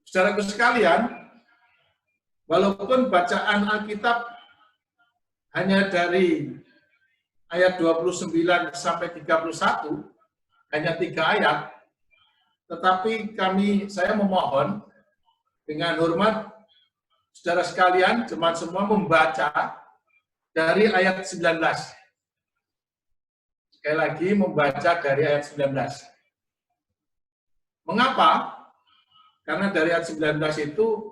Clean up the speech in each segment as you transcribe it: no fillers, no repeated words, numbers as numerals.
Saudaraku sekalian, walaupun bacaan Alkitab hanya dari ayat 29 sampai 31, hanya 3 ayat, tetapi saya memohon dengan hormat saudara sekalian, jemaat semua membaca dari ayat 19. Sekali lagi membaca dari ayat 19. Mengapa? Karena dari ayat 19 itu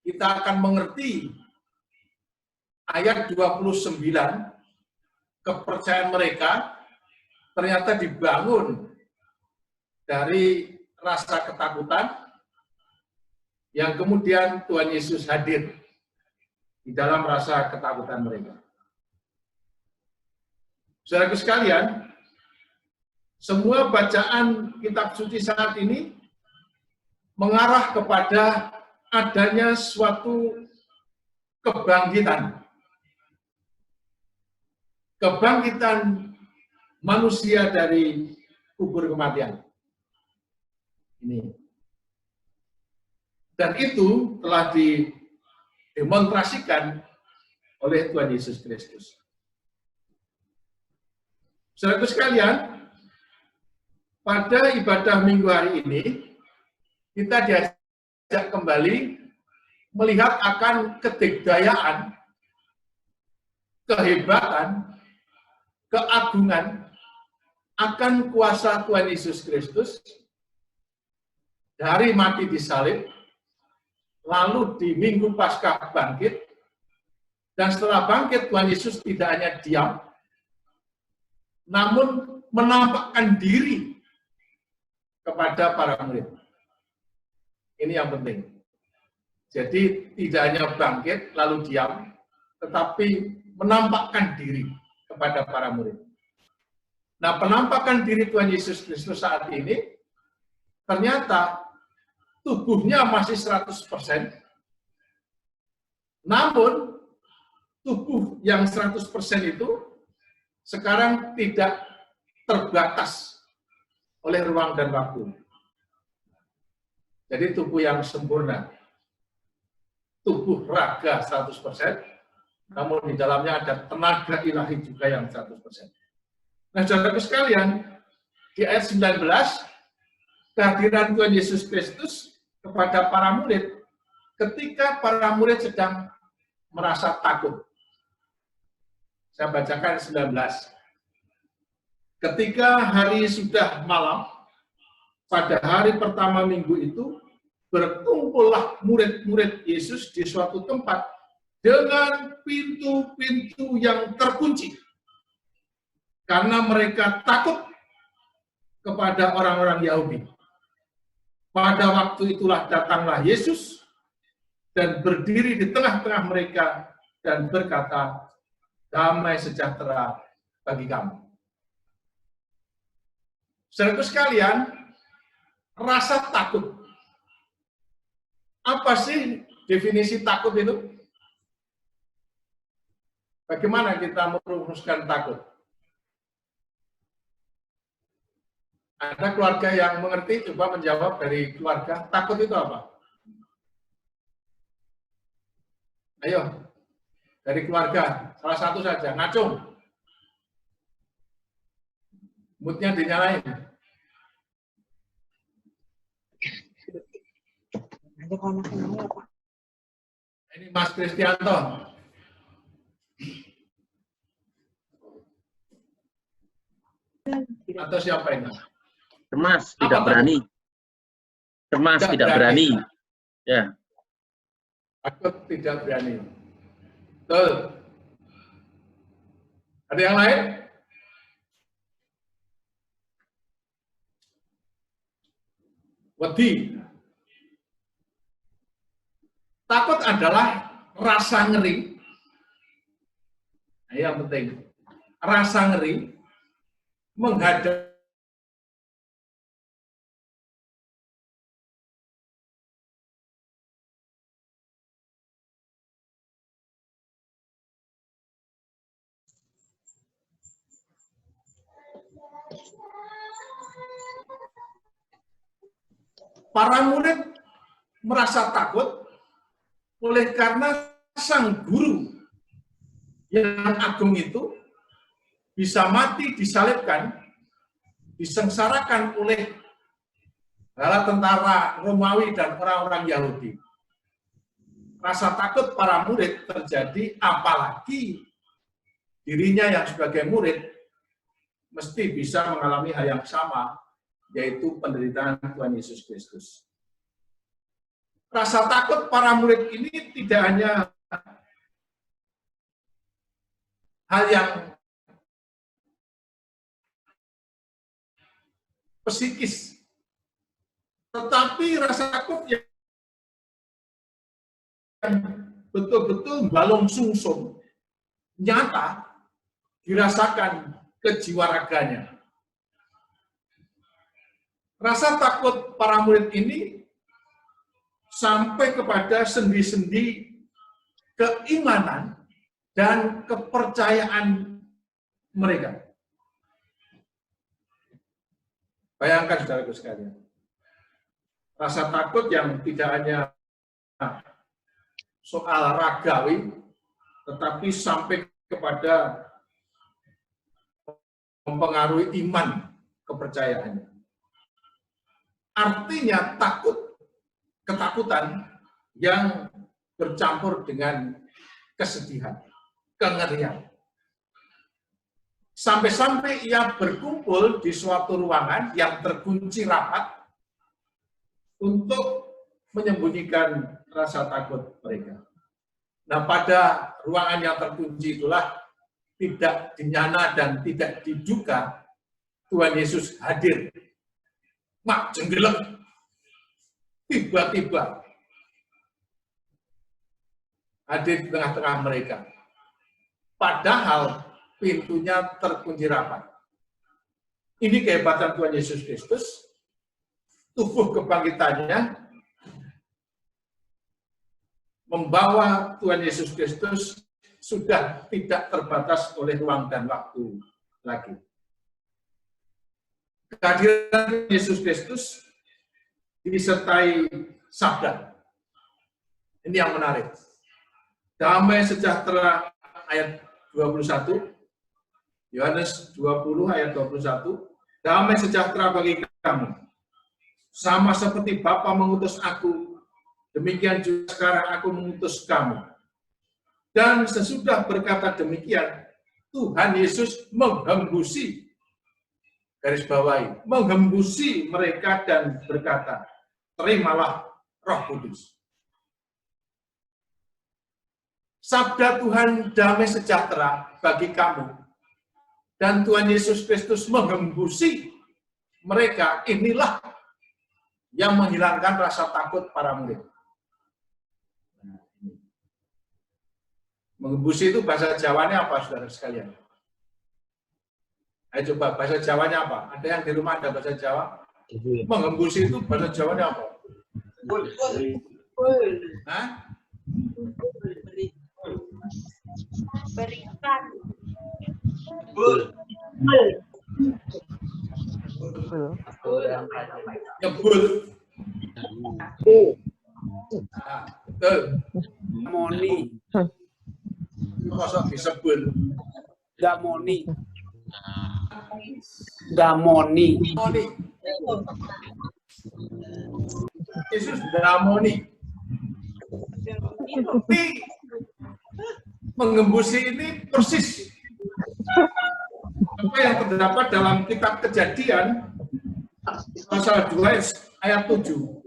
kita akan mengerti ayat 29, kepercayaan mereka ternyata dibangun dari rasa ketakutan yang kemudian Tuhan Yesus hadir di dalam rasa ketakutan mereka. Saudaraku sekalian, semua bacaan kitab suci saat ini mengarah kepada adanya suatu kebangkitan. Kebangkitan manusia dari kubur kematian. Ini. Dan itu telah didemonstrasikan oleh Tuhan Yesus Kristus. Saudaraku sekalian, pada ibadah minggu hari ini, kita diajak kembali melihat akan kedikdayaan, kehebatan, keagungan akan kuasa Tuhan Yesus Kristus dari mati di salib, lalu di Minggu Paskah bangkit, dan setelah bangkit Tuhan Yesus tidak hanya diam, namun menampakkan diri kepada para murid. Ini yang penting. Jadi tidak hanya bangkit lalu diam, tetapi menampakkan diri kepada para murid. Nah, penampakan diri Tuhan Yesus Kristus saat ini, ternyata tubuhnya masih 100%, namun tubuh yang 100% itu sekarang tidak terbatas oleh ruang dan waktu. Jadi tubuh yang sempurna, tubuh raga 100%, namun di dalamnya ada tenaga ilahi juga yang 100%. Nah, saudaraku sekalian, di ayat 19, kehadiran Tuhan Yesus Kristus kepada para murid ketika para murid sedang merasa takut. Saya bacakan 19. Ketika hari sudah malam, pada hari pertama minggu itu, berkumpullah murid-murid Yesus di suatu tempat dengan pintu-pintu yang terkunci. Karena mereka takut kepada orang-orang Yahudi. Pada waktu itulah datanglah Yesus dan berdiri di tengah-tengah mereka dan berkata, damai sejahtera bagi kamu. Saudaraku sekalian, rasa takut. Apa sih definisi takut itu? Bagaimana kita merumuskan takut? Ada keluarga yang mengerti, coba menjawab dari keluarga. Takut itu apa? Ayo, dari keluarga, salah satu saja, ngacung. Moodnya dinyalain. Ini Mas Kristianto. Atau siapa ini? Cemas, tidak berani. Cemas, tidak berani. Ya. Takut, tidak berani. Betul. Ada yang lain? Wedi. Takut adalah rasa ngeri. Nah, yang penting. Rasa ngeri menghadap para murid merasa takut oleh karena sang guru yang agung itu bisa mati, disalibkan, disengsarakan oleh bala tentara Romawi dan orang-orang Yahudi. Rasa takut para murid terjadi, apalagi dirinya yang sebagai murid mesti bisa mengalami hal yang sama, yaitu penderitaan Tuhan Yesus Kristus. Rasa takut para murid ini tidak hanya hal yang psikis, tetapi rasa takut yang betul-betul balong sungsum, nyata, dirasakan kejiwaraganya. Rasa takut para murid ini sampai kepada sendi-sendi keimanan dan kepercayaan mereka. Bayangkan saudaraku sekalian, rasa takut yang tidak hanya soal ragawi, tetapi sampai kepada mempengaruhi iman kepercayaannya. Artinya ketakutan yang bercampur dengan kesedihan, kengerian. Sampai-sampai ia berkumpul di suatu ruangan yang terkunci rapat untuk menyembunyikan rasa takut mereka. Nah, pada ruangan yang terkunci itulah tidak dinyana dan tidak diduga Tuhan Yesus hadir. Mak jenggelek, tiba-tiba hadir di tengah-tengah mereka. Padahal pintunya terkunci rapat. Ini kehebatan Tuhan Yesus Kristus, tubuh kebangkitannya membawa Tuhan Yesus Kristus sudah tidak terbatas oleh ruang dan waktu lagi. Kehadiran Yesus Kristus disertai sabda. Ini yang menarik. Damai sejahtera ayat 21, Yohanes 20 ayat 21, damai sejahtera bagi kamu. Sama seperti Bapa mengutus aku, demikian juga sekarang aku mengutus kamu. Dan sesudah berkata demikian, Tuhan Yesus menghembusi, garis bawahi, menghembusi mereka dan berkata, terimalah Roh Kudus. Sabda Tuhan damai sejahtera bagi kamu. Dan Tuhan Yesus Kristus menghembusi mereka, inilah yang menghilangkan rasa takut para murid. Menghembusi itu bahasa Jawanya apa, saudara sekalian? Ayo coba, bahasa Jawanya apa? Ada yang di rumah ada bahasa Jawa? Menghembusi itu bahasa Jawanya apa? Hah? Berikan. Nyebut. Betul. Moni. Masa disebut? Gamoni. Gamoni. Moni. Yesus damoni. Tapi mengembusi ini persis apa yang terdapat dalam kitab Kejadian pasal 2 ayat 7.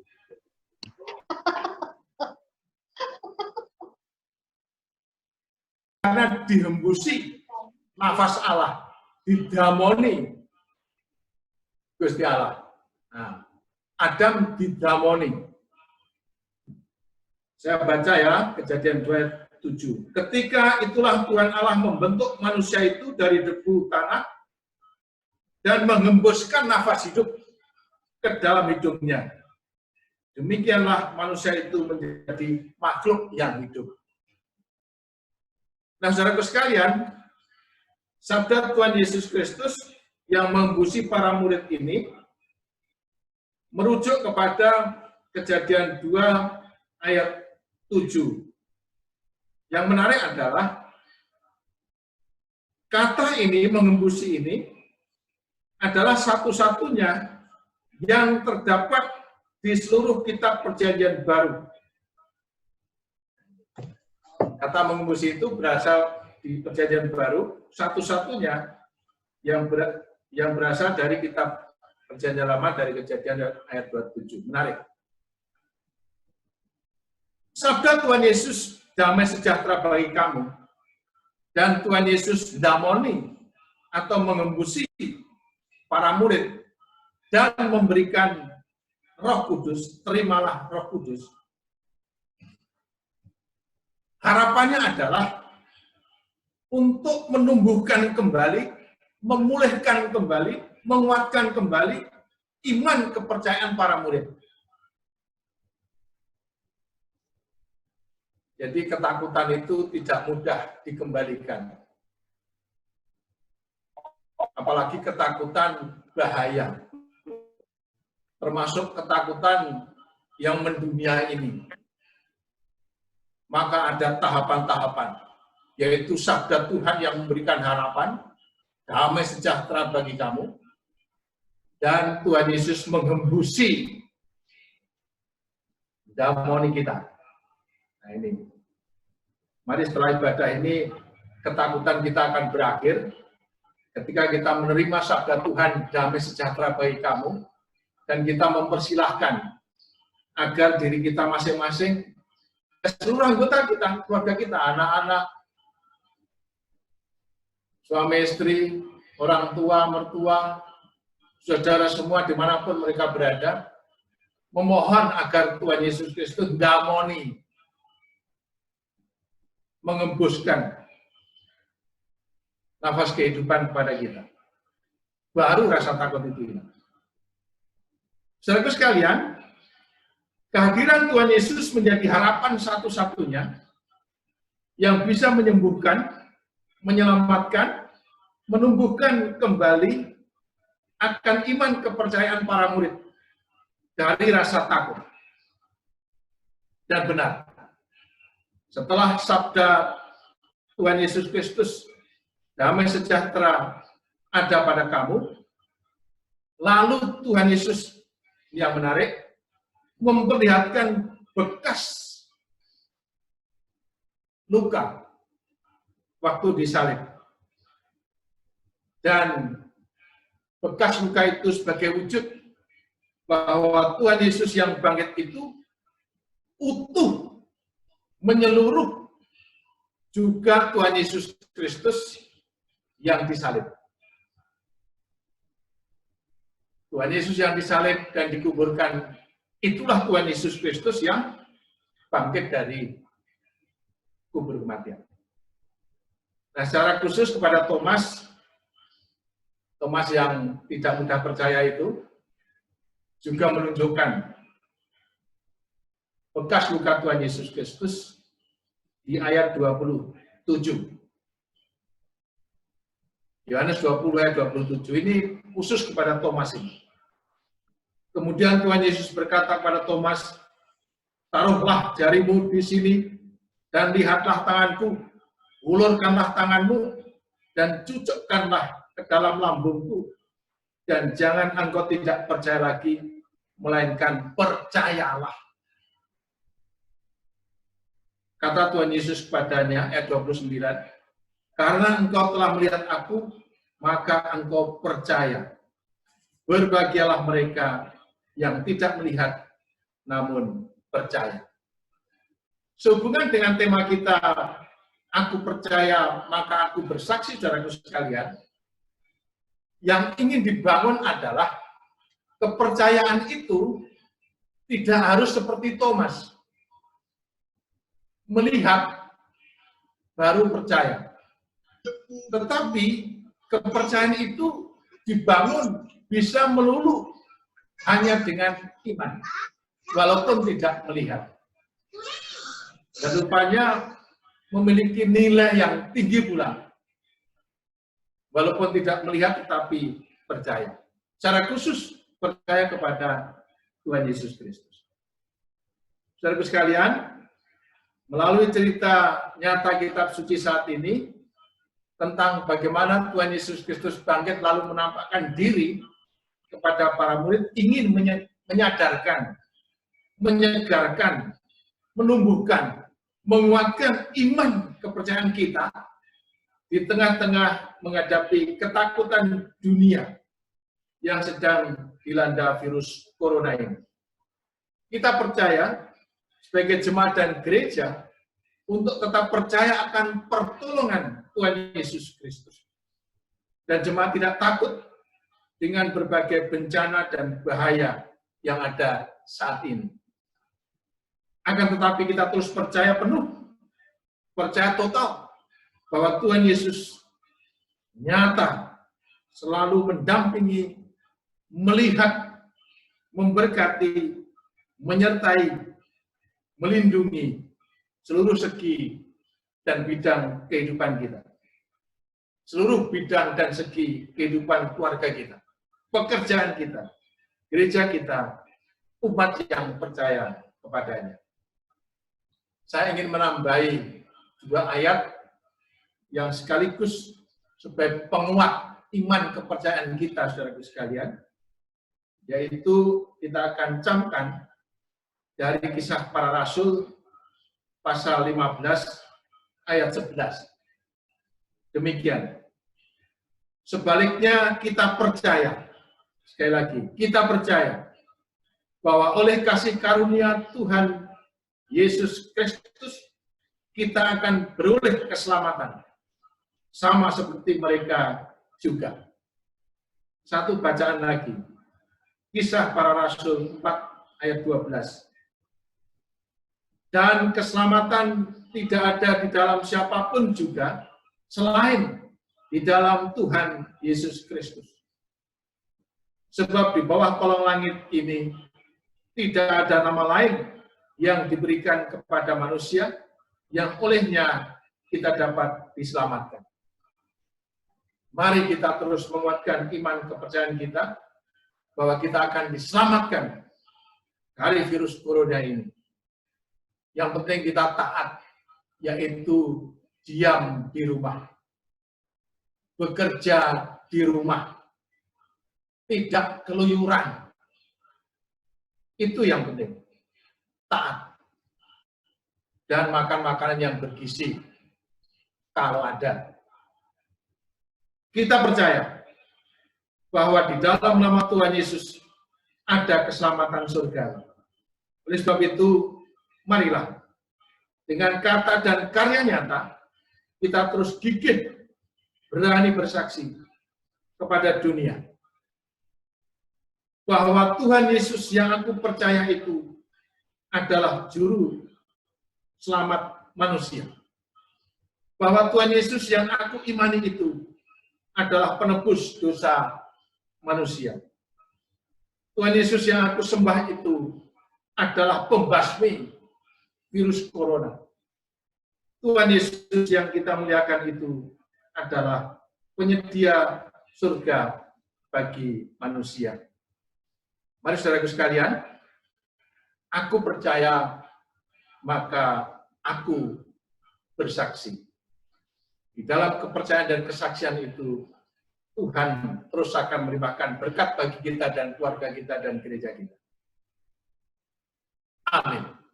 Karena dihembusi nafas Allah, didamoni Gusti Allah. Nah, Adam didamoni. Saya baca ya, Kejadian 2 ayat 7. Ketika itulah Tuhan Allah membentuk manusia itu dari debu tanah dan menghembuskan nafas hidup ke dalam hidungnya. Demikianlah manusia itu menjadi makhluk yang hidup. Nah, saudaraku sekalian, sabda Tuhan Yesus Kristus yang menghembusi para murid ini merujuk kepada Kejadian 2 ayat 7. Yang menarik adalah kata ini, mengembusi ini, adalah satu-satunya yang terdapat di seluruh kitab Perjanjian Baru. Kata mengembusi itu berasal di Perjanjian Baru, satu-satunya yang berasal dari kitab Perjanjian Lama, dari Kejadian ayat 27. Menarik. Sabda Tuhan Yesus, damai sejahtera bagi kamu, dan Tuhan Yesus damoni atau mengembusi para murid dan memberikan Roh Kudus, terimalah Roh Kudus. Harapannya adalah untuk menumbuhkan kembali, memulihkan kembali, menguatkan kembali iman kepercayaan para murid. Jadi ketakutan itu tidak mudah dikembalikan. Apalagi ketakutan bahaya. Termasuk ketakutan yang mendunia ini. Maka ada tahapan-tahapan, yaitu sabda Tuhan yang memberikan harapan, damai sejahtera bagi kamu, dan Tuhan Yesus mengembusi damoni kita. Nah ini, mari setelah ibadah ini, ketakutan kita akan berakhir, ketika kita menerima sabda Tuhan, damai sejahtera bagi kamu, dan kita mempersilahkan agar diri kita masing-masing, seluruh anggota kita, keluarga kita, anak-anak, suami istri, orang tua, mertua, saudara semua dimanapun mereka berada, memohon agar Tuhan Yesus Kristus damoni, mengembuskan nafas kehidupan kepada kita. Baru rasa takut itu hilang. Saudara sekalian, kehadiran Tuhan Yesus menjadi harapan satu-satunya yang bisa menyembuhkan, menyelamatkan, menumbuhkan kembali akan iman kepercayaan para murid dari rasa takut. Dan benar, setelah sabda Tuhan Yesus Kristus, damai sejahtera ada pada kamu, lalu Tuhan Yesus yang menarik, memperlihatkan bekas luka waktu disalib. Dan bekas luka itu sebagai wujud bahwa Tuhan Yesus yang bangkit itu utuh, menyeluruh, juga Tuhan Yesus Kristus yang disalib. Tuhan Yesus yang disalib dan dikuburkan, itulah Tuhan Yesus Kristus yang bangkit dari kubur kematian. Nah, secara khusus kepada Thomas yang tidak mudah percaya itu, juga menunjukkan bekas luka Tuhan Yesus Kristus di ayat 27. Yohanes 20 ayat 27 ini khusus kepada Thomas ini. Kemudian Tuhan Yesus berkata kepada Thomas, taruhlah jarimu di sini dan lihatlah tanganku, ulurkanlah tanganmu dan cucukkanlah ke dalam lambungku, dan jangan engkau tidak percaya lagi, melainkan percayalah. Kata Tuhan Yesus kepadanya, ayat 29, karena engkau telah melihat aku, maka engkau percaya. Berbahagialah mereka yang tidak melihat, namun percaya. Sehubungan dengan tema kita, aku percaya, maka aku bersaksi, saudaraku sekalian, yang ingin dibangun adalah kepercayaan itu tidak harus seperti Thomas. Melihat, baru percaya. Tetapi kepercayaan itu dibangun bisa melulu hanya dengan iman, walaupun tidak melihat. Dan rupanya memiliki nilai yang tinggi pula, walaupun tidak melihat tetapi percaya. Secara khusus percaya kepada Tuhan Yesus Kristus. Saudara sekalian, melalui cerita nyata kitab suci saat ini, tentang bagaimana Tuhan Yesus Kristus bangkit lalu menampakkan diri kepada para murid, ingin menyadarkan, menyegarkan, menumbuhkan, menguatkan iman kepercayaan kita di tengah-tengah menghadapi ketakutan dunia yang sedang dilanda virus corona ini. Kita percaya sebagai jemaat dan gereja untuk tetap percaya akan pertolongan Tuhan Yesus Kristus. Dan jemaat tidak takut dengan berbagai bencana dan bahaya yang ada saat ini. Akan tetapi kita terus percaya penuh, percaya total bahwa Tuhan Yesus nyata, selalu mendampingi, melihat, memberkati, menyertai, melindungi seluruh segi dan bidang kehidupan kita. Seluruh bidang dan segi kehidupan keluarga kita, pekerjaan kita, gereja kita, umat yang percaya kepadanya. Saya ingin menambahi dua ayat yang sekaligus sebagai penguat iman kepercayaan kita, saudara sekalian, yaitu kita akan camkan dari Kisah Para Rasul pasal 15 ayat 11. Demikian. Sebaliknya kita percaya, sekali lagi, kita percaya bahwa oleh kasih karunia Tuhan Yesus Kristus kita akan beroleh keselamatan. Sama seperti mereka juga. Satu bacaan lagi. Kisah Para Rasul 4 ayat 12. Dan keselamatan tidak ada di dalam siapapun juga selain di dalam Tuhan Yesus Kristus. Sebab di bawah kolong langit ini tidak ada nama lain yang diberikan kepada manusia yang olehnya kita dapat diselamatkan. Mari kita terus menguatkan iman kepercayaan kita bahwa kita akan diselamatkan dari virus corona ini. Yang penting kita taat, yaitu diam di rumah, bekerja di rumah, tidak keluyuran. Itu yang penting, taat. Dan makan makanan yang bergizi, kalau ada. Kita percaya bahwa di dalam nama Tuhan Yesus ada keselamatan surga. Oleh sebab itu, marilah dengan kata dan karya nyata kita terus gigih berani bersaksi kepada dunia bahwa Tuhan Yesus yang aku percaya itu adalah juru selamat manusia. Bahwa Tuhan Yesus yang aku imani itu adalah penebus dosa manusia. Tuhan Yesus yang aku sembah itu adalah pembasmi virus corona. Tuhan Yesus yang kita muliakan itu adalah penyedia surga bagi manusia. Mari saudaraku sekalian, aku percaya, maka aku bersaksi. Di dalam kepercayaan dan kesaksian itu, Tuhan terus akan melimpahkan berkat bagi kita dan keluarga kita dan gereja kita. Amin.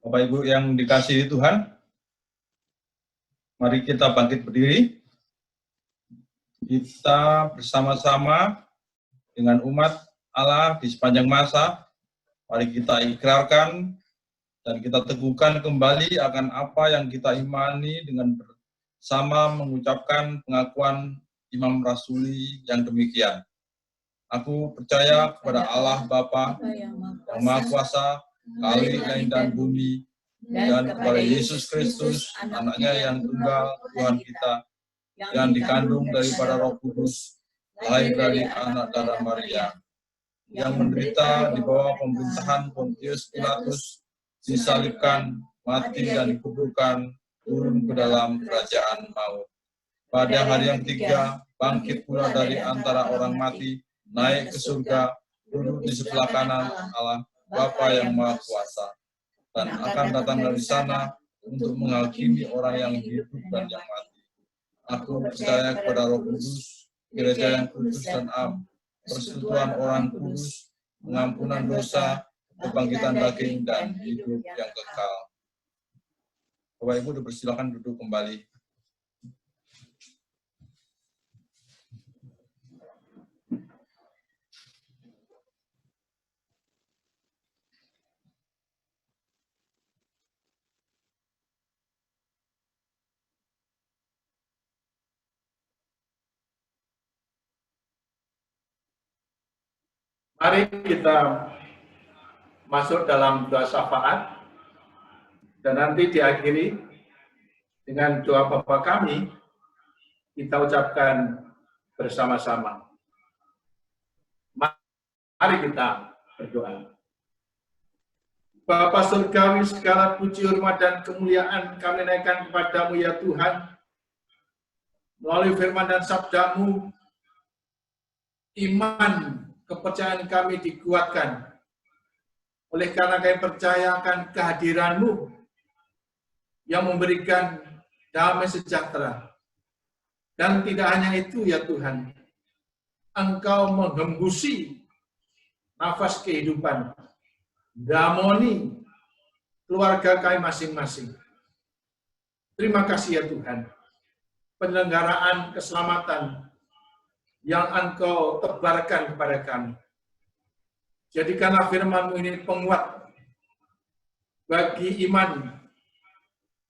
Bapak Ibu yang dikasihi Tuhan, mari kita bangkit berdiri. Kita bersama-sama dengan umat Allah di sepanjang masa, mari kita ikrarkan dan kita teguhkan kembali akan apa yang kita imani dengan bersama mengucapkan pengakuan Imam Rasuli yang demikian. Aku percaya kepada Allah Bapa yang Maha Kuasa, Kali langit dan bumi, dan kepada Yesus Kristus, anaknya yang tunggal, Tuhan kita, yang dikandung daripada Roh Kudus, lahir dari anak darah Maria, yang menderita di bawah pemerintahan Pontius Pilatus, disalibkan, mati dan dikuburkan, turun ke dalam kerajaan maut. Pada hari yang ketiga, bangkit pula dari antara orang mati, naik ke surga, duduk di sebelah kanan Allah, Bapa yang Maha Kuasa, dan akan datang dari sana untuk menghakimi orang yang hidup dan yang mati. Aku percaya kepada Roh Kudus, gereja yang kudus dan am, persekutuan orang kudus, pengampunan dosa, kebangkitan daging, dan hidup yang kekal. Bapak Ibu dipersilakan duduk kembali. Mari kita masuk dalam doa syafaat dan nanti diakhiri dengan doa Bapa kami, kita ucapkan bersama-sama. Mari kita berdoa. Bapa surgawi, segala puji, hormat, dan kemuliaan kami naikkan kepadamu ya Tuhan. Melalui firman dan sabdamu, iman kepercayaan kami dikuatkan. Oleh karena kami percaya akan kehadiran-Mu yang memberikan damai sejahtera. Dan tidak hanya itu ya Tuhan, Engkau menghembusi nafas kehidupan, damoni keluarga kami masing-masing. Terima kasih ya Tuhan, penyelenggaraan keselamatan yang Engkau tebarkan kepada kami. Jadikanlah firman-Mu ini penguat bagi iman,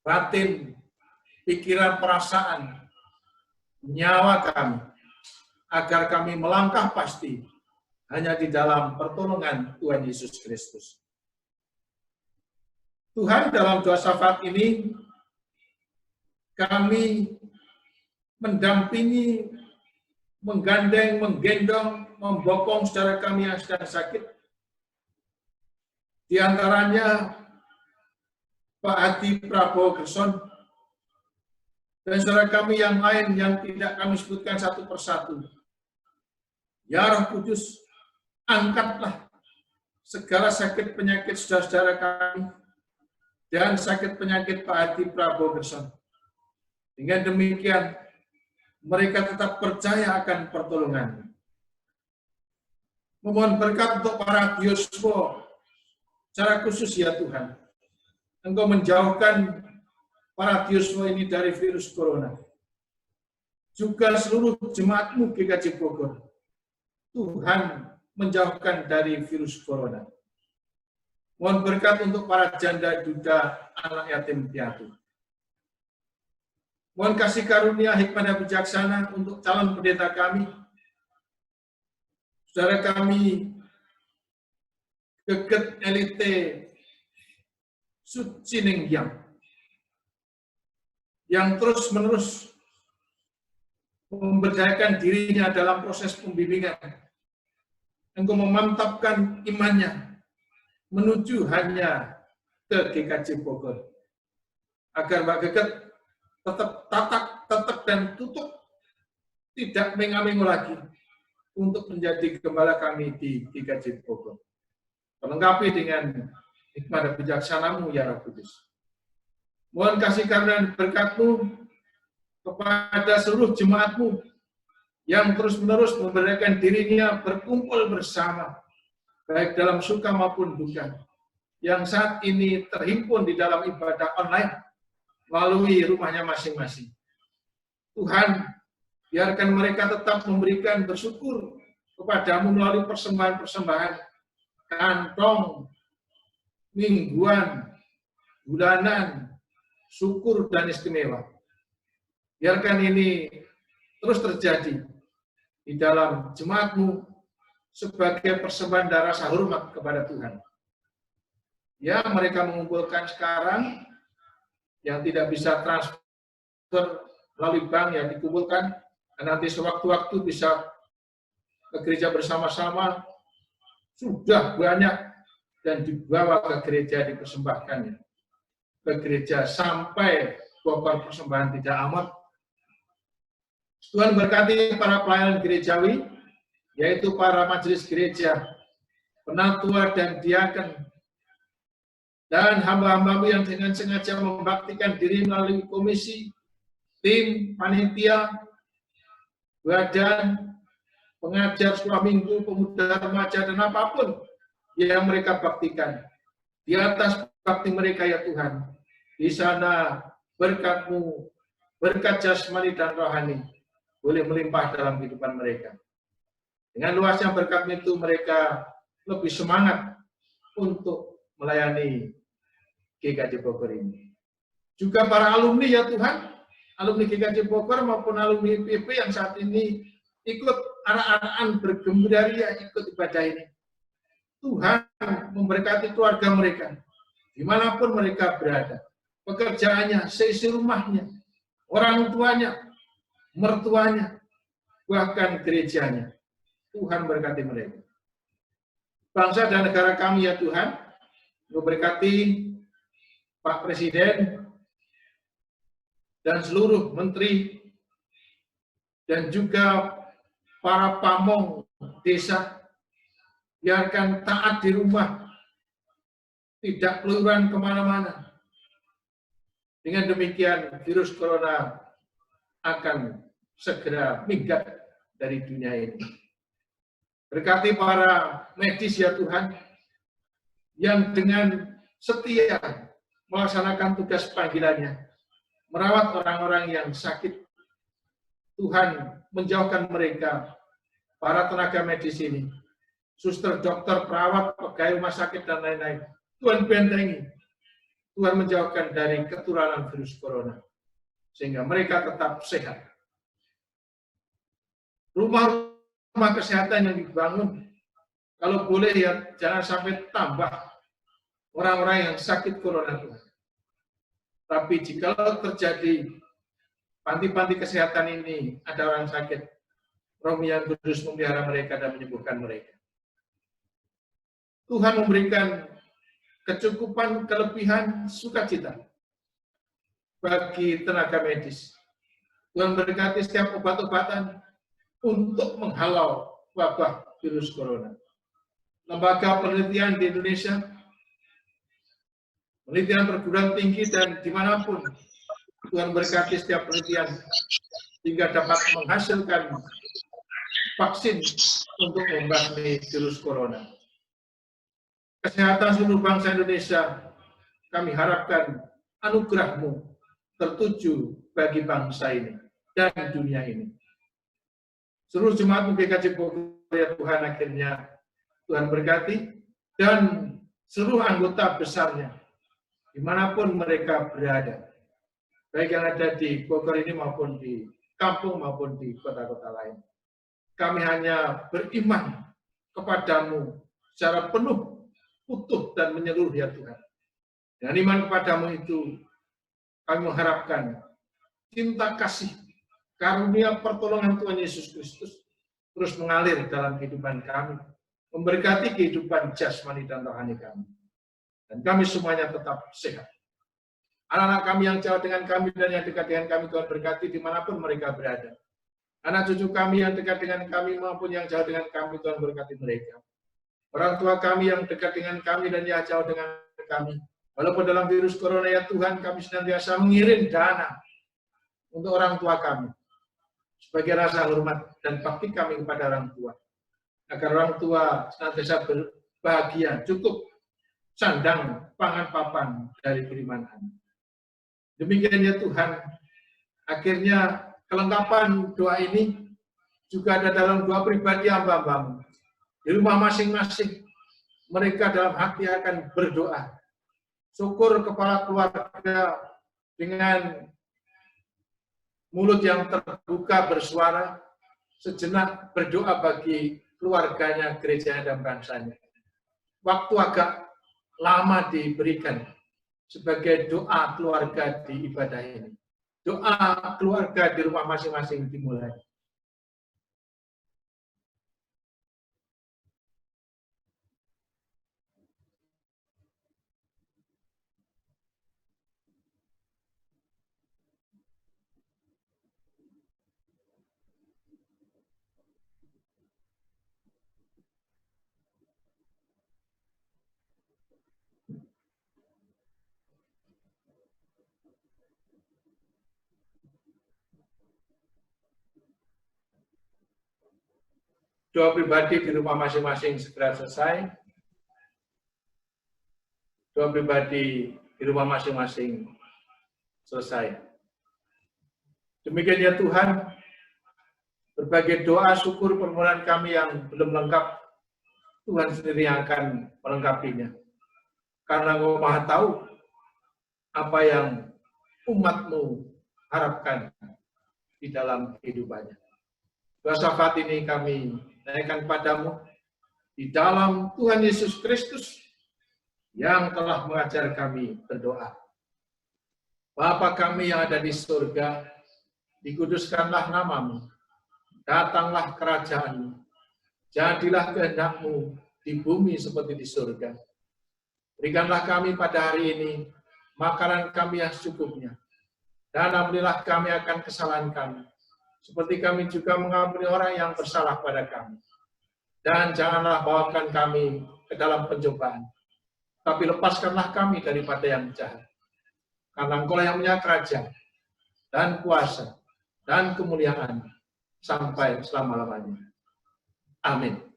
batin, pikiran, perasaan, nyawa kami, agar kami melangkah pasti hanya di dalam pertolongan Tuhan Yesus Kristus. Tuhan, dalam doa syafaat ini, kami mendampingi, menggandeng, menggendong, membopong saudara kami yang sedang sakit. Di antaranya Pak Adi Prabowo Gerson dan saudara kami yang lain yang tidak kami sebutkan satu persatu. Ya Roh Kudus, angkatlah segala sakit penyakit saudara-saudara kami dan sakit penyakit Pak Adi Prabowo Gerson. Dengan demikian, mereka tetap percaya akan pertolongan. Memohon berkat untuk para diospo, secara khusus ya Tuhan. Engkau menjauhkan para diospo ini dari virus corona. Juga seluruh jemaat-Mu GKJ Bogor. Tuhan menjauhkan dari virus corona. Mohon berkat untuk para janda duda, anak yatim piatu. Mohon kasih karunia hikmah dan bijaksana untuk calon pendeta kami, saudara kami, Geget Elite Suci Ninggyang, yang terus-menerus memberdayakan dirinya dalam proses pembimbingan. Engkau memantapkan imannya menuju hanya ke GKJ Bogor, agar Mbak Geget tetap tatak, dan tutup, tidak mengamingu lagi untuk menjadi gembala kami di GKJ Bogor. Melengkapi dengan hikmah dan bijaksana-Mu ya Roh Kudus. Mohon kasih karunia dan berkat-Mu kepada seluruh jemaat-Mu yang terus-menerus memberdayakan dirinya berkumpul bersama, baik dalam suka maupun duka, yang saat ini terhimpun di dalam ibadah online melalui rumahnya masing-masing. Tuhan, biarkan mereka tetap memberikan bersyukur kepada-Mu melalui persembahan-persembahan, kantong, mingguan, bulanan, syukur, dan istimewa. Biarkan ini terus terjadi di dalam jemaat-Mu sebagai persembahan dan rasa hormat kepada Tuhan. Ya, mereka mengumpulkan sekarang, yang tidak bisa transfer melalui bank yang dikumpulkan, dan nanti sewaktu-waktu bisa ke gereja bersama-sama, sudah banyak dan dibawa ke gereja dipersembahkannya. Ke gereja sampai bokor persembahan tidak amat. Tuhan berkati para pelayan gerejawi, yaitu para majelis gereja, penatua dan diaken, dan hamba-hambamu yang dengan sengaja membaktikan diri melalui komisi, tim, panitia, badan, pengajar sekolah minggu, pemuda remaja, dan apapun yang mereka baktikan. Di atas bakti mereka ya Tuhan, di sana berkat-Mu, berkat jasmani dan rohani, boleh melimpah dalam kehidupan mereka. Dengan luasnya berkat itu mereka lebih semangat untuk melayani GKJ Bogor ini. Juga para alumni ya Tuhan, alumni GKJ Bogor maupun alumni IPB yang saat ini ikut arak-arakan bergembira ikut ibadah ini. Tuhan memberkati keluarga mereka, dimanapun mereka berada, pekerjaannya, seisi rumahnya, orang tuanya, mertuanya, bahkan gerejanya. Tuhan berkati mereka. Bangsa dan negara kami ya Tuhan, memberkati Pak Presiden dan seluruh menteri dan juga para pamong desa, biarkan taat di rumah, tidak keluyuran kemana-mana. Dengan demikian virus corona akan segera minggat dari dunia ini. Berkati para medis ya Tuhan, yang dengan setia melaksanakan tugas panggilannya, merawat orang-orang yang sakit. Tuhan menjauhkan mereka, para tenaga medis ini, suster, dokter, perawat, pegawai rumah sakit, dan lain-lain. Tuhan bentengi, Tuhan menjauhkan dari ketularan virus corona, sehingga mereka tetap sehat. Rumah kesehatan yang dibangun, kalau boleh ya jangan sampai tambah orang-orang yang sakit corona Tuhan. Tapi jika terjadi panti-panti kesehatan ini ada orang sakit, Roh yang Kudus memelihara mereka dan menyembuhkan mereka. Tuhan memberikan kecukupan, kelebihan, sukacita bagi tenaga medis. Tuhan berkati setiap obat-obatan untuk menghalau wabah virus corona. Lembaga penelitian di Indonesia, penelitian perguruan tinggi dan dimanapun, Tuhan berkati setiap penelitian sehingga dapat menghasilkan vaksin untuk membasmi virus corona. Kesehatan seluruh bangsa Indonesia, kami harapkan anugerah-Mu tertuju bagi bangsa ini dan dunia ini. Seluruh jemaat GKJ Bogor ya Tuhan, akhirnya Tuhan berkati, dan seluruh anggota besarnya, dimanapun mereka berada, baik yang ada di Bogor ini maupun di kampung maupun di kota-kota lain. Kami hanya beriman kepadamu secara penuh, utuh, dan menyeluruh ya Tuhan. Dan iman kepadamu itu, kami mengharapkan cinta kasih, karunia pertolongan Tuhan Yesus Kristus terus mengalir dalam kehidupan kami, memberkati kehidupan jasmani dan rohani kami. Dan kami semuanya tetap sehat. Anak-anak kami yang jauh dengan kami dan yang dekat dengan kami, Tuhan berkati dimanapun mereka berada. Anak cucu kami yang dekat dengan kami maupun yang jauh dengan kami, Tuhan berkati mereka. Orang tua kami yang dekat dengan kami dan yang jauh dengan kami. Walaupun dalam virus corona ya Tuhan, kami senantiasa mengirim dana untuk orang tua kami, sebagai rasa hormat dan bakti kami kepada orang tua, agar orang tua senantiasa berbahagia, cukup sandang, pangan, papan dari kiriman-Mu. Demikian ya Tuhan, akhirnya kelengkapan doa ini juga ada dalam doa pribadi hamba-Mu. Di rumah masing-masing, mereka dalam hati akan berdoa. Syukur kepala keluarga dengan mulut yang terbuka bersuara, sejenak berdoa bagi keluarganya, gerejanya, dan bangsanya. Waktu agak lama diberikan sebagai doa keluarga di ibadah ini. Doa keluarga di rumah masing-masing dimulai. Doa pribadi di rumah masing-masing segera selesai. Doa pribadi di rumah masing-masing selesai. Demikian ya Tuhan, berbagai doa, syukur, permohonan kami yang belum lengkap, Tuhan sendiri yang akan melengkapinya. Karena Engkau Maha tahu apa yang umat-Mu harapkan di dalam kehidupannya. Doa syafaat ini kami naikkan padamu di dalam Tuhan Yesus Kristus yang telah mengajar kami berdoa. Bapa kami yang ada di surga, dikuduskanlah namamu, datanglah kerajaanmu, jadilah kehendak-Mu di bumi seperti di surga. Berikanlah kami pada hari ini makanan kami yang secukupnya, dan ampunilah kami akan kesalahan kami, seperti kami juga mengampuni orang yang bersalah pada kami. Dan janganlah bawakan kami ke dalam pencobaan, tapi lepaskanlah kami daripada yang jahat. Karena Engkau yang punya kerajaan, dan kuasa, dan kemuliaan, sampai selama-lamanya. Amin.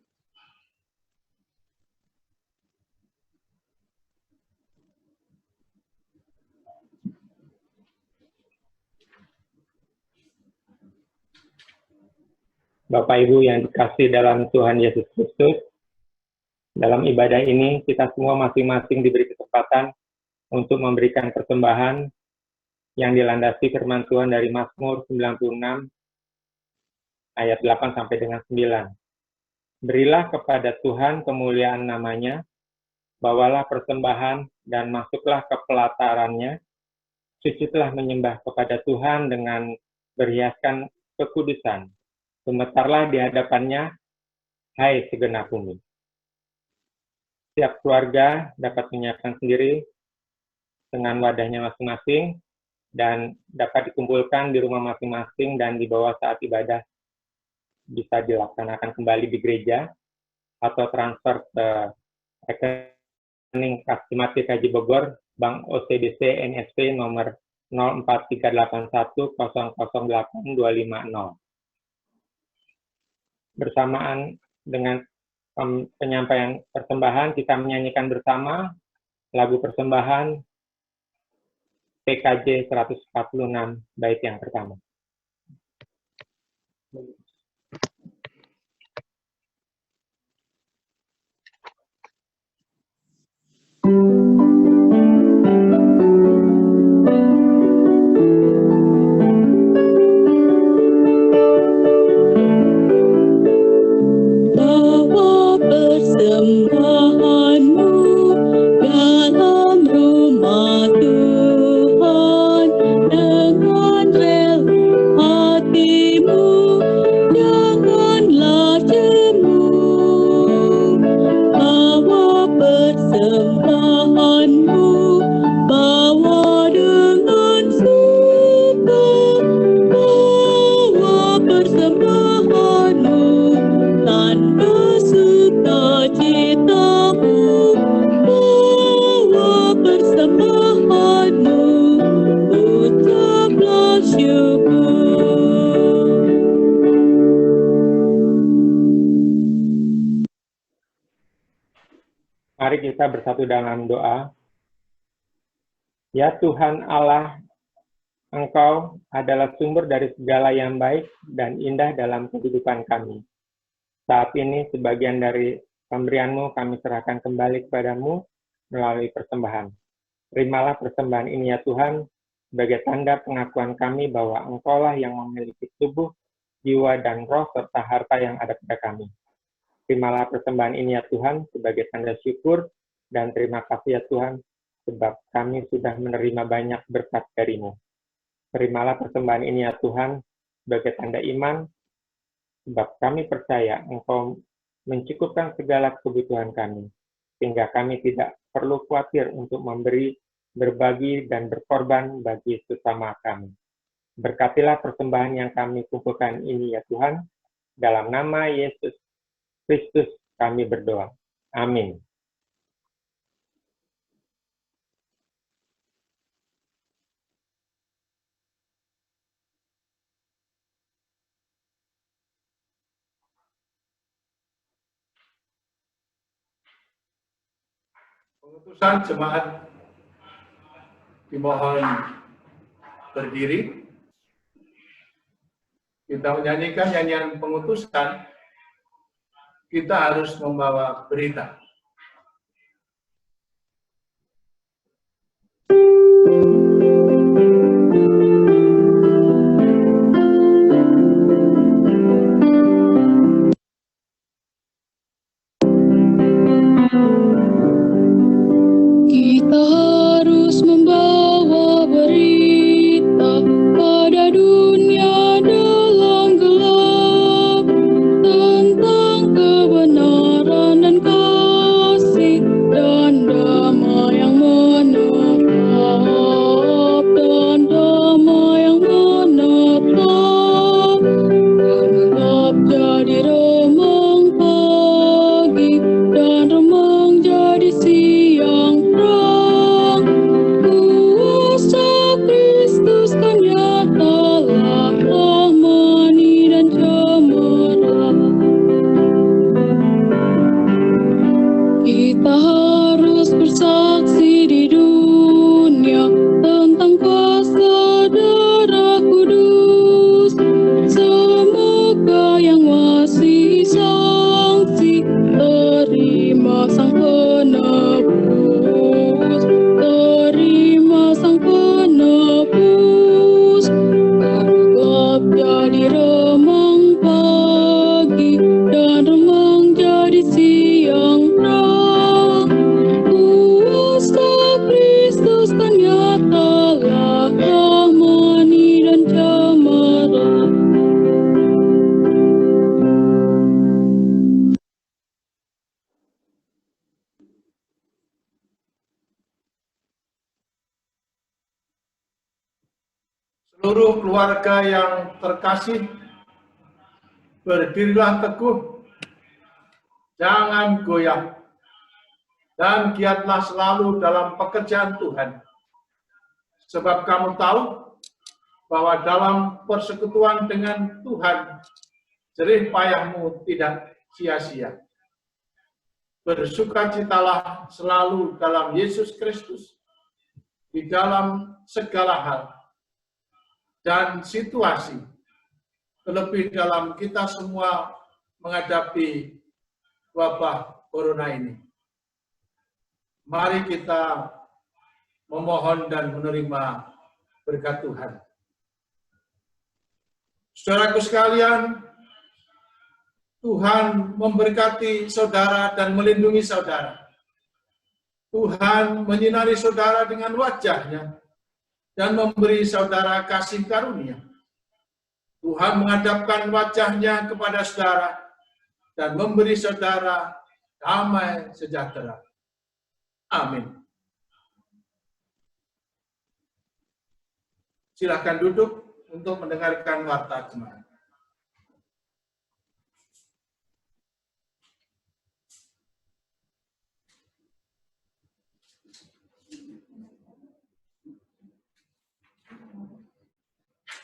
Bapak Ibu yang dikasihi dalam Tuhan Yesus Kristus, dalam ibadah ini kita semua masing-masing diberi kesempatan untuk memberikan persembahan yang dilandasi firman Tuhan dari Mazmur 96 ayat 8 sampai dengan 9. Berilah kepada Tuhan kemuliaan namanya, bawalah persembahan dan masuklah ke pelatarannya, sujudlah menyembah kepada Tuhan dengan berhiaskan kekudusan. Gemetarlah di hadapannya, hai segenap bumi. Setiap keluarga dapat menyiapkan sendiri dengan wadahnya masing-masing dan dapat dikumpulkan di rumah masing-masing dan dibawa saat ibadah bisa dilaksanakan kembali di gereja atau transfer ke rekening Kastimati Kaji Bogor, Bank OCBC NSP nomor 04381008250. Bersamaan dengan penyampaian persembahan, kita menyanyikan bersama lagu persembahan PKJ 146 bait yang pertama. Mari kita bersatu dalam doa. Ya Tuhan Allah, Engkau adalah sumber dari segala yang baik dan indah dalam kehidupan kami. Saat ini sebagian dari pemberian-Mu kami serahkan kembali kepadamu melalui persembahan. Terimalah persembahan ini ya Tuhan, sebagai tanda pengakuan kami bahwa Engkaulah yang memiliki tubuh, jiwa, dan roh serta harta yang ada pada kami. Terimalah persembahan ini ya Tuhan sebagai tanda syukur dan terima kasih ya Tuhan sebab kami sudah menerima banyak berkat dari-Mu. Terimalah persembahan ini ya Tuhan sebagai tanda iman, sebab kami percaya Engkau mencukupkan segala kebutuhan kami, sehingga kami tidak perlu khawatir untuk memberi, berbagi, dan berkorban bagi sesama kami. Berkatilah persembahan yang kami kumpulkan ini ya Tuhan, dalam nama Yesus Kristus kami berdoa. Amin. Pengutusan jemaat dimohon berdiri. Kita menyanyikan nyanyian pengutusan, kita harus membawa berita. Kita harus membawa berita pada dunia dalam gelap tentang kebenaran dan kasih dan damai yang menetap dan damai yang menetap menetap jadi remang pagi dan remang jadi siang terang. Kuasa Kristus kan nyatalah rahmani dan cemerlang. Kita harus bersaksi di dunia tentang kuasa darah kudus. Semoga yang masih saksi terima sang penebus, terima sang penebus. Gelap jadi remang pagi dan remang jadi siang terang. Kuasa Kristus kan nyatalah rahmani dan cemerlang. Seluruh keluarga yang terkasih, berdirilah teguh, jangan goyah, dan giatlah selalu dalam pekerjaan Tuhan. Sebab kamu tahu bahwa dalam persekutuan dengan Tuhan, jerih payahmu tidak sia-sia. Bersukacitalah selalu dalam Yesus Kristus, di dalam segala hal dan situasi, terlebih dalam kita semua menghadapi wabah corona ini. Mari kita memohon dan menerima berkat Tuhan. Saudaraku sekalian, Tuhan memberkati saudara dan melindungi saudara. Tuhan menyinari saudara dengan wajah-Nya dan memberi saudara kasih karunia. Tuhan menghadapkan wajah-Nya kepada saudara dan memberi saudara damai sejahtera. Amin. Silakan duduk untuk mendengarkan warta jemaat.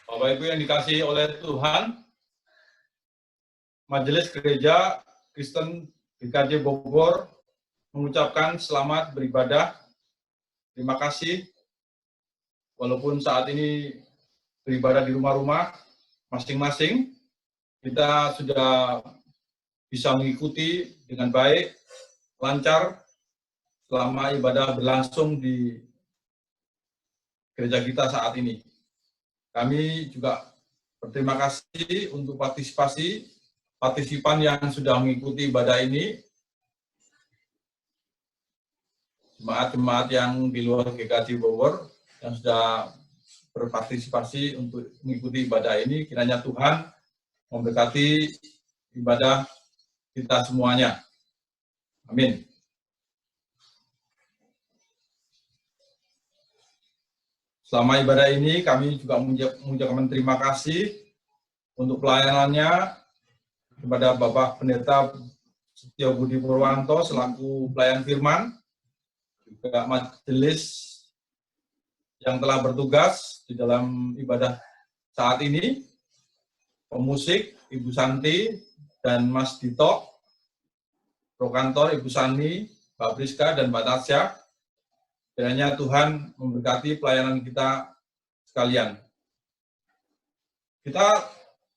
Bapak Ibu yang dikasihi oleh Tuhan, Majelis Gereja Kristen GKJ Bogor mengucapkan selamat beribadah. Terima kasih, walaupun saat ini beribadah di rumah-rumah masing-masing, kita sudah bisa mengikuti dengan baik, lancar, selama ibadah berlangsung di gereja kita saat ini. Kami juga berterima kasih untuk partisipan yang sudah mengikuti ibadah ini, jemaat-jemaat yang di luar GKJ Bogor yang sudah berpartisipasi untuk mengikuti ibadah ini. Kiranya Tuhan memberkati ibadah kita semuanya. Amin. Selama ibadah ini kami juga mengucapkan terima kasih untuk pelayanannya kepada Bapak Pendeta Setio Budi Purwanto selaku pelayan firman, juga majelis yang telah bertugas di dalam ibadah saat ini, pemusik Ibu Santi dan Mas Dito, prokantor Ibu Sani, Mbak Priska dan Mbak Tasya. Kiranya Tuhan memberkati pelayanan kita sekalian. Kita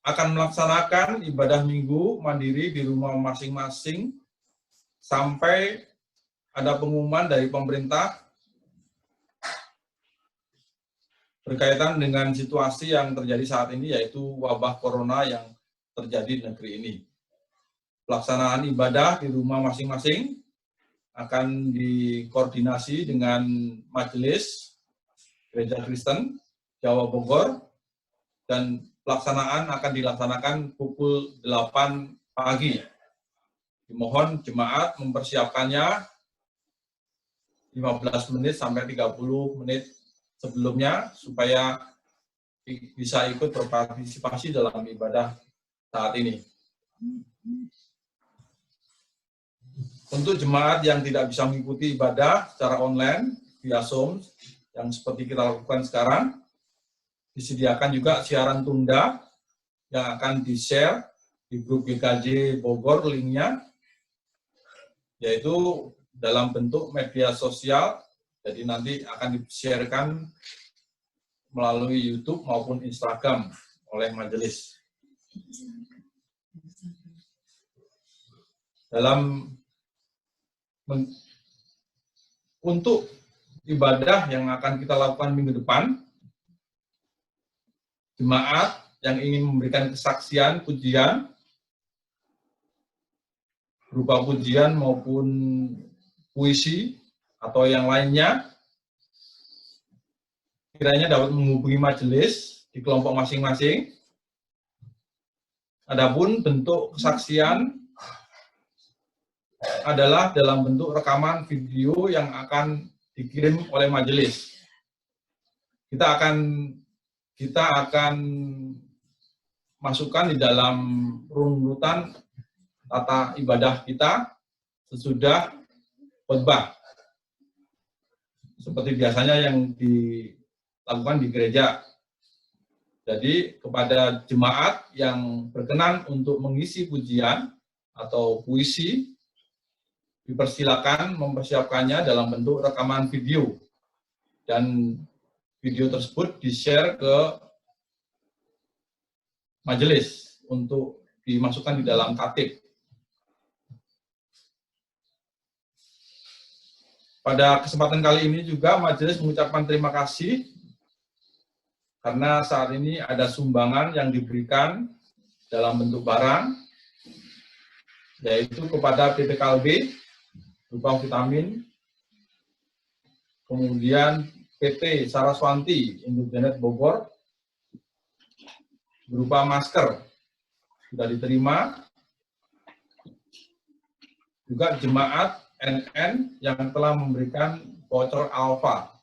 akan melaksanakan ibadah minggu mandiri di rumah masing-masing sampai ada pengumuman dari pemerintah berkaitan dengan situasi yang terjadi saat ini, yaitu wabah corona yang terjadi di negeri ini. Pelaksanaan ibadah di rumah masing-masing akan dikoordinasi dengan Majelis Gereja Kristen Jawa Bogor, dan pelaksanaan akan dilaksanakan pukul 8 pagi. Dimohon jemaat mempersiapkannya 15 menit sampai 30 menit sebelumnya supaya bisa ikut berpartisipasi dalam ibadah saat ini. Untuk jemaat yang tidak bisa mengikuti ibadah secara online via Zoom yang seperti kita lakukan sekarang, disediakan juga siaran tunda yang akan di-share di grup GKJ Bogor linknya, yaitu dalam bentuk media sosial. Jadi nanti akan di-sharekan melalui YouTube maupun Instagram oleh majelis. Untuk ibadah yang akan kita lakukan minggu depan, jemaat yang ingin memberikan kesaksian, pujian, berupa pujian maupun puisi atau yang lainnya, kiranya dapat menghubungi majelis di kelompok masing-masing. Adapun bentuk kesaksian adalah dalam bentuk rekaman video yang akan dikirim oleh majelis. Kita akan masukkan di dalam runutan tata ibadah kita sesudah khotbah, seperti biasanya yang dilakukan di gereja. Jadi kepada jemaat yang berkenan untuk mengisi pujian atau puisi, dipersilakan mempersiapkannya dalam bentuk rekaman video, dan video tersebut di-share ke majelis untuk dimasukkan di dalam tatib. Pada kesempatan kali ini juga majelis mengucapkan terima kasih karena saat ini ada sumbangan yang diberikan dalam bentuk barang, yaitu kepada PT Kalbe berupa vitamin, kemudian PT Saraswanti Induk Bogor berupa masker sudah diterima, juga jemaat NN yang telah memberikan voucher Alfa,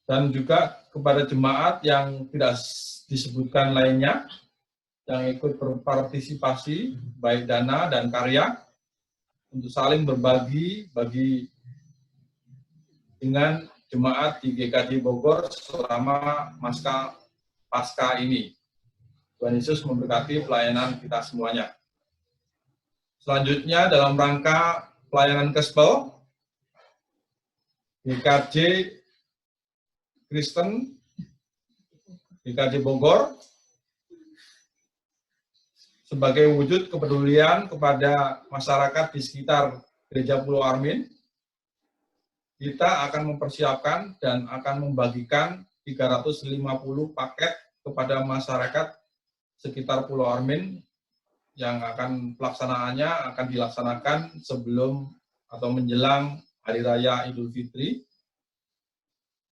dan juga kepada jemaat yang tidak disebutkan lainnya yang ikut berpartisipasi baik dana dan karya untuk saling berbagi dengan jemaat di GKJ Bogor selama pasca ini. Tuhan Yesus memberkati pelayanan kita semuanya. Selanjutnya dalam rangka pelayanan gospel, GKJ Kristen GKJ Bogor sebagai wujud kepedulian kepada masyarakat di sekitar Gereja Pulau Armin, kita akan mempersiapkan dan akan membagikan 350 paket kepada masyarakat sekitar Pulau Armin yang pelaksanaannya akan dilaksanakan sebelum atau menjelang Hari Raya Idul Fitri,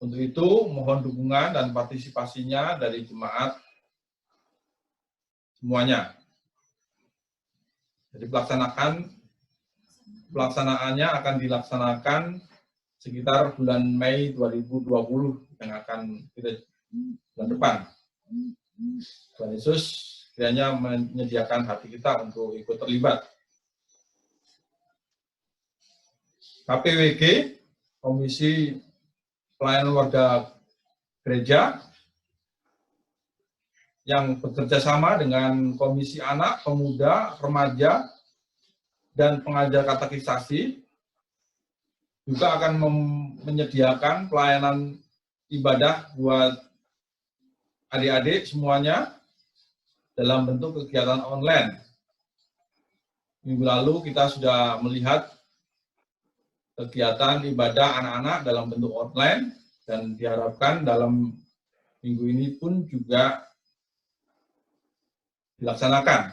Untuk itu, mohon dukungan dan partisipasinya dari jemaat semuanya. Jadi pelaksanaannya akan dilaksanakan sekitar bulan Mei 2020 yang akan kita bulan depan. Tuhan Yesus kiranya menyediakan hati kita untuk ikut terlibat. KPWG, Komisi Pelayanan Warga Gereja, yang bekerja sama dengan Komisi Anak, Pemuda, Remaja, dan pengajar katekisasi, juga akan menyediakan pelayanan ibadah buat adik-adik semuanya dalam bentuk kegiatan online. Minggu lalu kita sudah melihat kegiatan ibadah anak-anak dalam bentuk online, dan diharapkan dalam minggu ini pun juga dilaksanakan.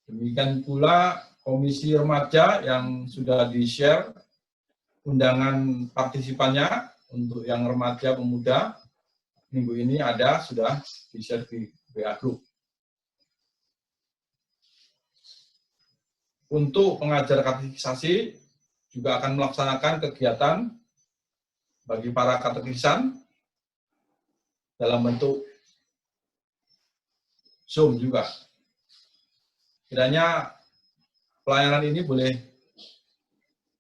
Demikian pula Komisi Remaja yang sudah di-share undangan partisipannya untuk yang remaja pemuda, minggu ini sudah di-share di WA Group. Untuk pengajar katekisasi juga akan melaksanakan kegiatan bagi para katekisan dalam bentuk Zoom juga. Kiranya pelayanan ini boleh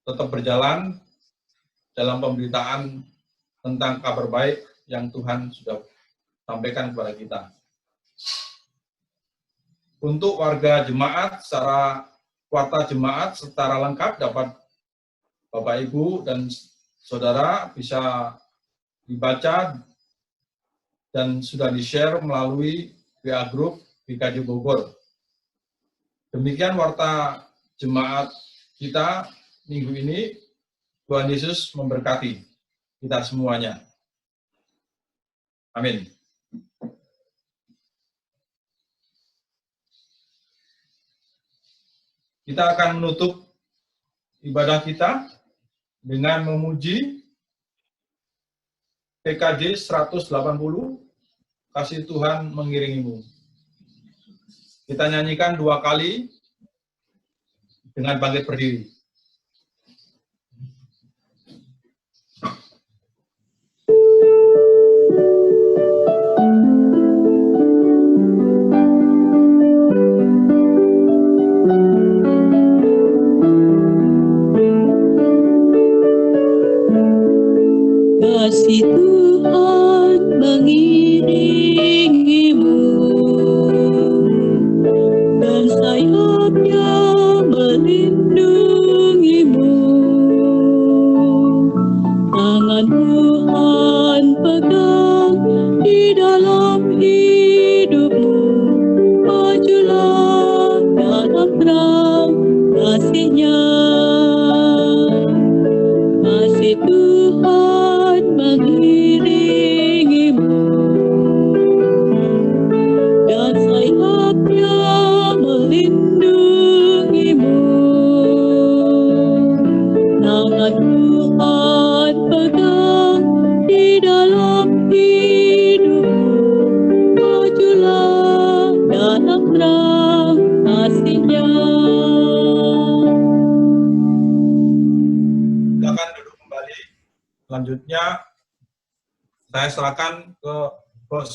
tetap berjalan dalam pemberitaan tentang kabar baik yang Tuhan sudah sampaikan kepada kita. Untuk warga jemaat, warta jemaat secara lengkap dapat Bapak Ibu dan Saudara bisa dibaca dan sudah di-share melalui WA Group GKJ Bogor. Demikian warta jemaat kita minggu ini. Tuhan Yesus memberkati kita semuanya. Amin. Kita akan menutup ibadah kita dengan memuji PKJ 180, Kasih Tuhan Mengiringimu. Kita nyanyikan 2 kali dengan bangkit berdiri. Kasih Tuhan mengiringimu dan sayapnya melindungimu. Tangan Tuhan pegang di dalam hidupmu. Majulah dalam terang kasih-Nya. Kasih Tuhan mengiringimu dan sayapnya melindungimu. Tangan Tuhan pegang di dalam hidupmu. Majulah dalam terang kasih-Nya. Silakan duduk kembali. Selanjutnya saya serahkan ke bos,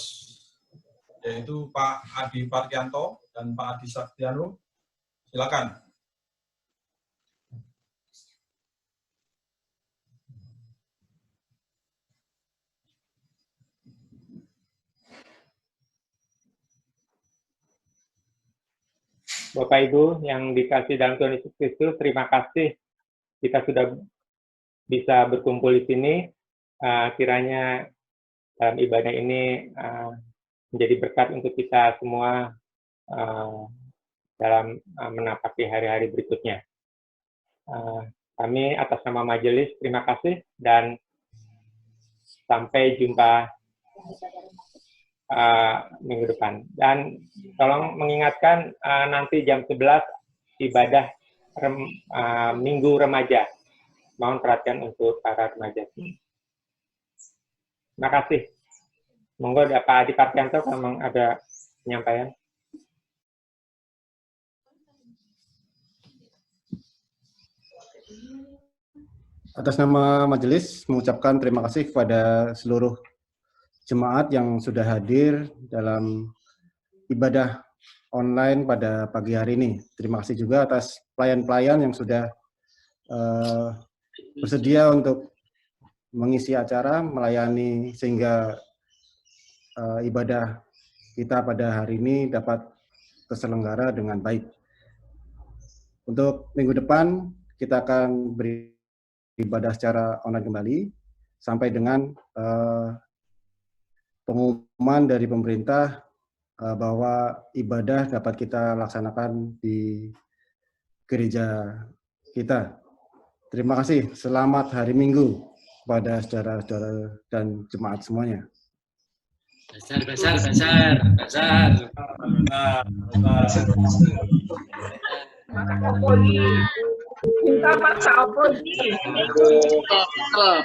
yaitu Pak Adi Parkianto dan Pak Adi Saktiano. Silakan. Bapak Ibu yang dikasih dalam Tuhan Yesus Kristus, terima kasih kita sudah bisa berkumpul di sini. Kiranya dalam ibadah ini menjadi berkat untuk kita semua dalam menapaki hari-hari berikutnya. Kami atas nama majelis terima kasih dan sampai jumpa minggu depan. Dan tolong mengingatkan nanti jam 11 ibadah Minggu Remaja. Mohon perhatian untuk para remaja. Terima kasih. Monggo Pak Adi Parkianto memang ada penyampaian. Atas nama majelis mengucapkan terima kasih kepada seluruh jemaat yang sudah hadir dalam ibadah online pada pagi hari ini. Terima kasih juga atas pelayan-pelayan yang sudah bersedia untuk mengisi acara, melayani sehingga ibadah kita pada hari ini dapat terselenggara dengan baik. Untuk minggu depan kita akan beribadah secara online kembali sampai dengan pengumuman dari pemerintah bahwa ibadah dapat kita laksanakan di gereja kita. Terima kasih. Selamat hari Minggu kepada saudara-saudara dan jemaat semuanya. Besar.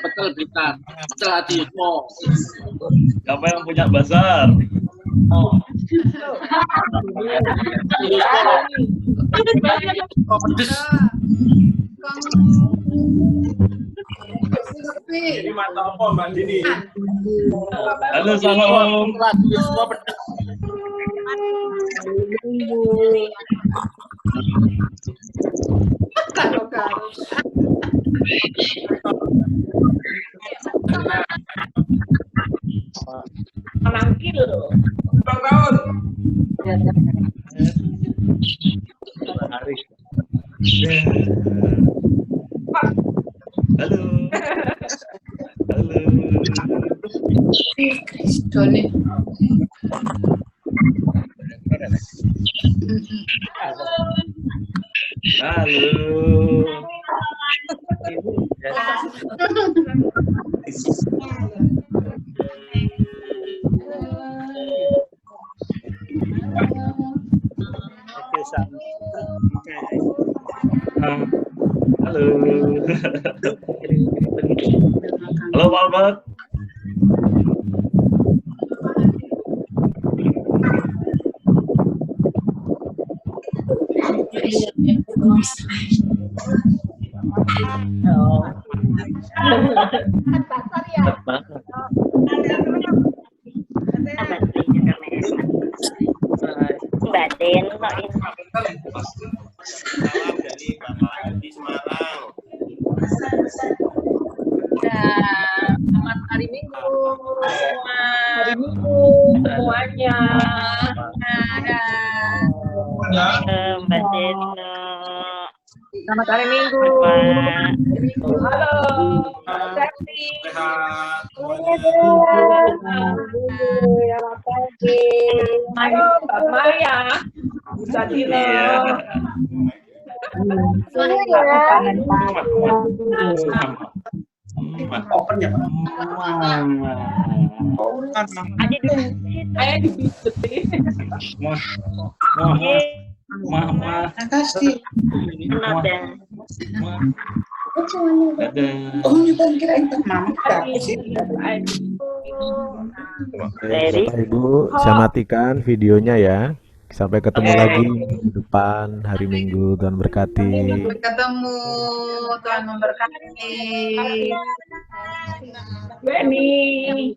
Betul Bita. Betul hatimu. Siapa yang punya bazar? Ini mata apa Mbak Dini? Halo, salam. Halo Pak Albert. Mbak Den, Selamat hari Minggu semua. Hari Minggu semuanya. Mbak Den. Selamat hari Minggu. Halo. Selamat pagi. Halo Mbak Maya. Bisa Open ya Pak. Makasih. Bapak Ibu, saya matikan videonya ya. Sampai ketemu lagi minggu depan, hari Minggu. Tuhan berkati. Sampai ketemu, Tuhan memberkati. Benny.